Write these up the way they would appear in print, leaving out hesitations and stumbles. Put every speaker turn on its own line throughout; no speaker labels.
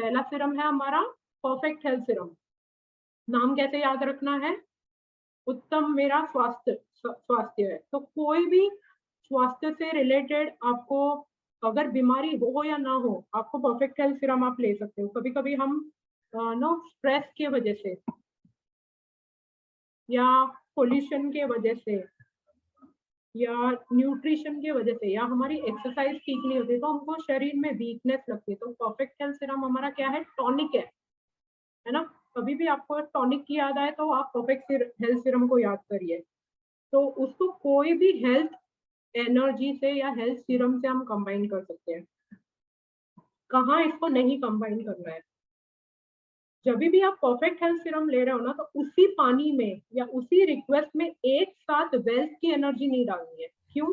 पहला सीरम है हमारा परफेक्ट हेल्थ सीरम। नाम कैसे याद रखना है? उत्तम मेरा स्वास्थ्य है। तो कोई भी स्वास्थ्य से रिलेटेड आपको अगर बीमारी हो या ना हो, आपको परफेक्ट हेल्थ सीरम आप ले सकते हो। कभी-कभी हम नो स्ट्रेस की वजह से या पोल्यूशन के वजह से या न्यूट्रिशन की वजह से या हमारी एक्सरसाइज ठीक नहीं होती, तो हमको शरीर में वीकनेस लगती है। तो परफेक्ट हेल्थ सीरम हमारा क्या है? टॉनिक है ना? कभी भी आपको टॉनिक की याद आए तो आप परफेक्ट हेल्थ सीरम को याद करिए। तो उसको कोई भी हेल्थ एनर्जी से या हेल्थ सीरम से हम कंबाइन कर सकते हैं। कहाँ इसको नहीं कंबाइन करना है? जब भी आप परफेक्ट हेल्थ सीरम ले रहे हो ना, तो उसी पानी में या उसी रिक्वेस्ट में एक साथ वेल्थ की एनर्जी नहीं डालनी है। क्यों?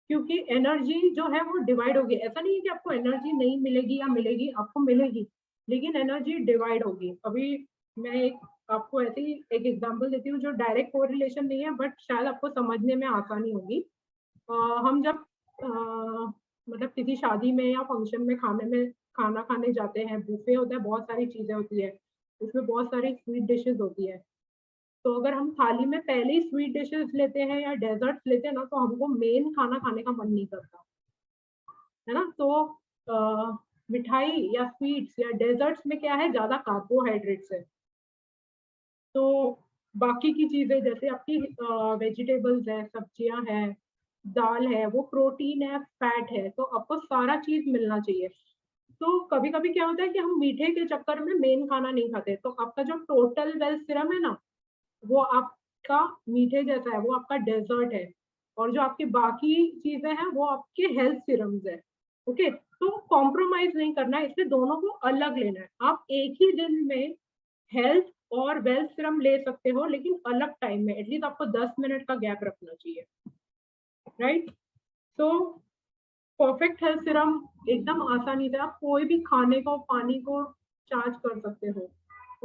क्योंकि एनर्जी जो है वो डिवाइड होगी। ऐसा नहीं है कि आपको एनर्जी नहीं मिलेगी या मिलेगी, आपको मिलेगी, लेकिन एनर्जी डिवाइड होगी। अभी मैं एक आपको ऐसे ही एक एग्जांपल देती हूँ जो डायरेक्ट कोरिलेशन नहीं है, बट शायद आपको समझने में आसानी होगी। हम जब मतलब किसी शादी में या फंक्शन में खाना खाने जाते हैं, बुफे होता है, बहुत सारी चीजें होती है, उसमें बहुत सारी स्वीट डिशेस होती है। तो अगर हम थाली में पहले ही स्वीट डिशेस लेते हैं या डेजर्ट्स लेते हैं ना, तो हमको मेन खाना खाने का मन नहीं करता, है ना? तो मिठाई या स्वीट्स या डेजर्ट्स में क्या है? ज्यादा कार्बोहाइड्रेट्स है। तो बाकी की चीजें जैसे आपकी वेजिटेबल्स है, सब्जियां हैं, दाल है, वो प्रोटीन है, फैट है, तो आपको सारा चीज मिलना चाहिए। तो कभी-कभी क्या होता है कि हम मीठे के चक्कर में मेन खाना नहीं खाते, तो आपका जो टोटल वेल्थ सीरम है ना, वो आपका मीठे जैसा है, वो आपका डेजर्ट है, और जो आपकी बाकी चीजें हैं वो आपके हेल्थ सीरम्स है। ओके, तो कॉम्प्रोमाइज नहीं करना है, इसलिए दोनों को अलग लेना है। आप एक ही दिन में हेल्थ और वेल्थ सीरम ले सकते हो, लेकिन अलग टाइम में, एटलीस्ट आपको 10 मिनट का गैप रखना चाहिए, राइट? तो परफेक्ट हेल्थ सीरम एकदम आसानी से आप कोई भी खाने को, पानी को चार्ज कर सकते हो।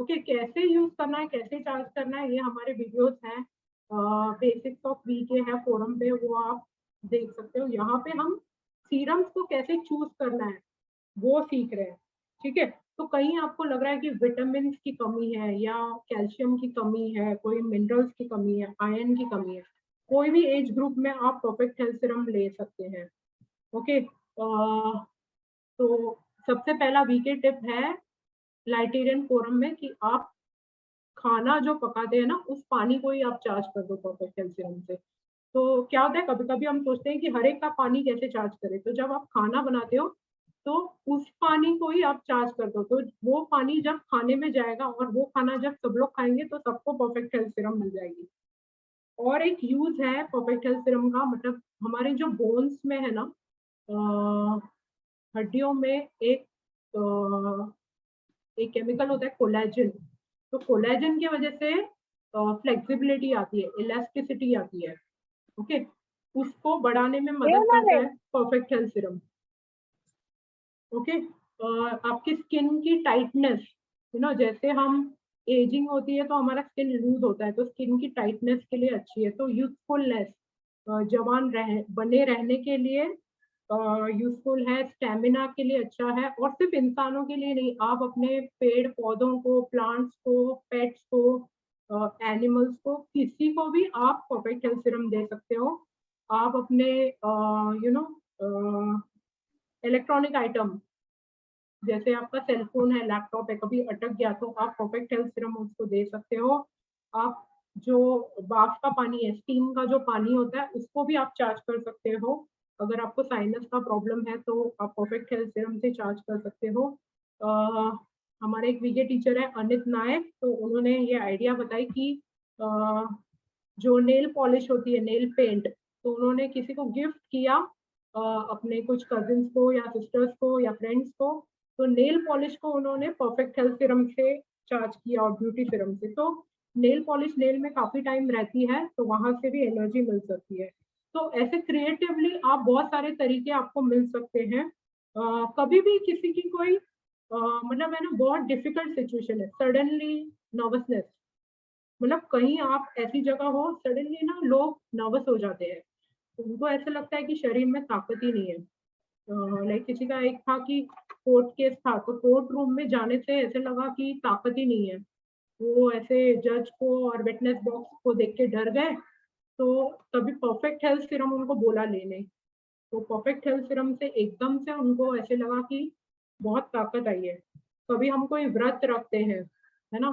ओके, कैसे यूज करना है, कैसे चार्ज करना है, ये हमारे वीडियोस हैं, बेसिक्स ऑफ वीके है फोरम पे, वो आप देख सकते हो। यहाँ पे हम सीरम्स को कैसे चूज करना है वो सीख रहे हैं, ठीक है? तो कहीं आपको लग रहा है कि विटामिन की कमी है या कैल्शियम की कमी है, कोई मिनरल्स की कमी है, आयरन की कमी है, कोई भी एज ग्रुप में आप परफेक्ट हेल्थ सीरम ले सकते हैं। ओके, तो सबसे पहला वीके टिप है लाइटेरियन फोरम में कि आप खाना जो पकाते हैं ना, उस पानी को ही आप चार्ज कर दो परफेक्ट हेल्थ सीरम से। तो क्या होता है, कभी कभी हम सोचते हैं कि हर एक का पानी कैसे चार्ज करें, तो जब आप खाना बनाते हो तो उस पानी को ही आप चार्ज कर दो, तो वो पानी जब खाने में जाएगा और वो खाना जब सब लोग खाएंगे तो सबको परफेक्ट हेल्थ सीरम मिल जाएगी। और एक यूज है परफेक्ट हेल्थ सीरम का, मतलब हमारे जो बोन्स में है ना, हड्डियों में एक केमिकल होता है कोलेजन। तो कोलेजन की वजह से फ्लेक्सिबिलिटी आती है, इलास्टिसिटी आती है। ओके, उसको बढ़ाने में
ये
मदद
वाले।
करता है परफेक्ट हेल्थ सीरम। ओके, आपकी स्किन की टाइटनेस, जैसे हम एजिंग होती है तो हमारा स्किन लूज होता है, तो स्किन की टाइटनेस के लिए अच्छी है। तो यूथफुलनेस, जवान बने रहने के लिए यूजफुल है, स्टेमिना के लिए अच्छा है, और सिर्फ इंसानों के लिए नहीं, आप अपने पेड़ पौधों को, प्लांट्स को, पेट्स को, एनिमल्स को, किसी को भी आप परफेक्ट हेल्थ सीरम दे सकते हो। आप अपने इलेक्ट्रॉनिक आइटम, जैसे आपका सेल फोन है, लैपटॉप है, कभी अटक गया तो आप परफेक्ट हेल्थ सीरम उसको दे सकते हो। आप जो बाफ का पानी है, स्टीम का जो पानी होता है, उसको भी आप चार्ज कर सकते हो। अगर आपको साइनस का प्रॉब्लम है तो आप परफेक्ट हेल्थ सीरम से चार्ज कर सकते हो। अ, हमारे एक वीके टीचर है अनित नायक, तो उन्होंने ये आइडिया बताई कि अ, जो नेल पॉलिश होती है, नेल पेंट, तो उन्होंने किसी को गिफ्ट किया, अपने कुछ कजिन्स को या सिस्टर्स को या फ्रेंड्स को, तो नेल पॉलिश को उन्होंने परफेक्ट हेल्थ सीरम से चार्ज किया और ब्यूटी सीरम से। तो नेल पॉलिश नेल में काफी टाइम रहती है, तो वहां से भी एनर्जी मिल सकती है। तो ऐसे क्रिएटिवली आप बहुत सारे तरीके आपको मिल सकते हैं। कभी भी किसी की कोई मतलब है ना, बहुत डिफिकल्ट सिचुएशन है, सडनली नर्वसनेस, मतलब कहीं आप ऐसी जगह हो, सडनली ना लोग नर्वस हो जाते हैं, तो उनको ऐसा लगता है कि शरीर में ताकत ही नहीं है। लाइक किसी का एक था कि कोर्ट केस था, तो कोर्ट रूम में जाने से ऐसे लगा कि ताकत ही नहीं है, वो ऐसे जज को और विटनेस बॉक्स को देख के डर गए, तो तभी परफेक्ट हेल्थ सीरम उनको बोला लेने। तो परफेक्ट हेल्थ सीरम से एकदम से उनको ऐसे लगा कि बहुत ताकत आई है। कभी हम कोई व्रत रखते हैं, है ना?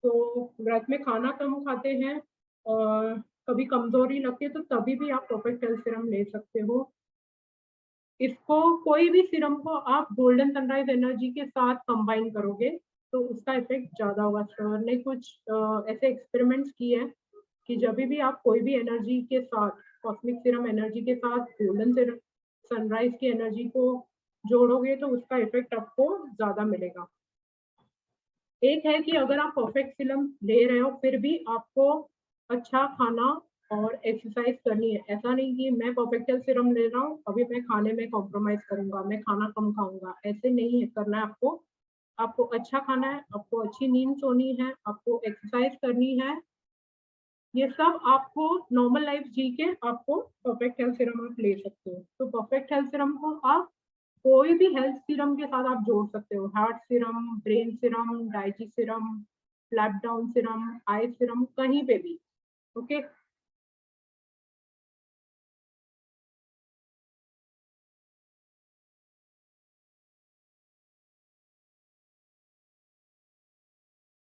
तो व्रत में खाना कम खाते हैं और कभी कमजोरी लगती है, तो तभी भी आप परफेक्ट हेल्थ सीरम ले सकते हो। इसको कोई भी सीरम को आप गोल्डन सनराइज एनर्जी के साथ कंबाइन करोगे तो उसका इफेक्ट ज्यादा होगा। सर ने कुछ ऐसे एक्सपेरिमेंट्स किए हैं कि जब भी आप कोई भी एनर्जी के साथ, कॉस्मिक सीरम एनर्जी के साथ गोल्डन सनराइज की एनर्जी को जोड़ोगे तो उसका इफेक्ट आपको ज्यादा मिलेगा। एक है कि अगर आप परफेक्ट सीरम ले रहे हो फिर भी आपको अच्छा खाना और एक्सरसाइज करनी है। ऐसा नहीं कि मैं परफेक्ट हेल्थ सीरम ले रहा हूँ अभी मैं खाने में कॉम्प्रोमाइज करूंगा, मैं खाना कम खाऊंगा, ऐसे नहीं है करना है आपको। आपको अच्छा खाना है, आपको अच्छी नींद सोनी है, आपको एक्सरसाइज करनी है। ये सब आपको नॉर्मल लाइफ जी के आपको परफेक्ट हेल्थ सीरम आप ले सकते हो। तो परफेक्ट हेल्थ सीरम को आप कोई भी हेल्थ सीरम के साथ आप जोड़ सकते हो। Heart serum, brain serum, digest serum, flap down serum, आई सीरम, कहीं पे भी। ओके।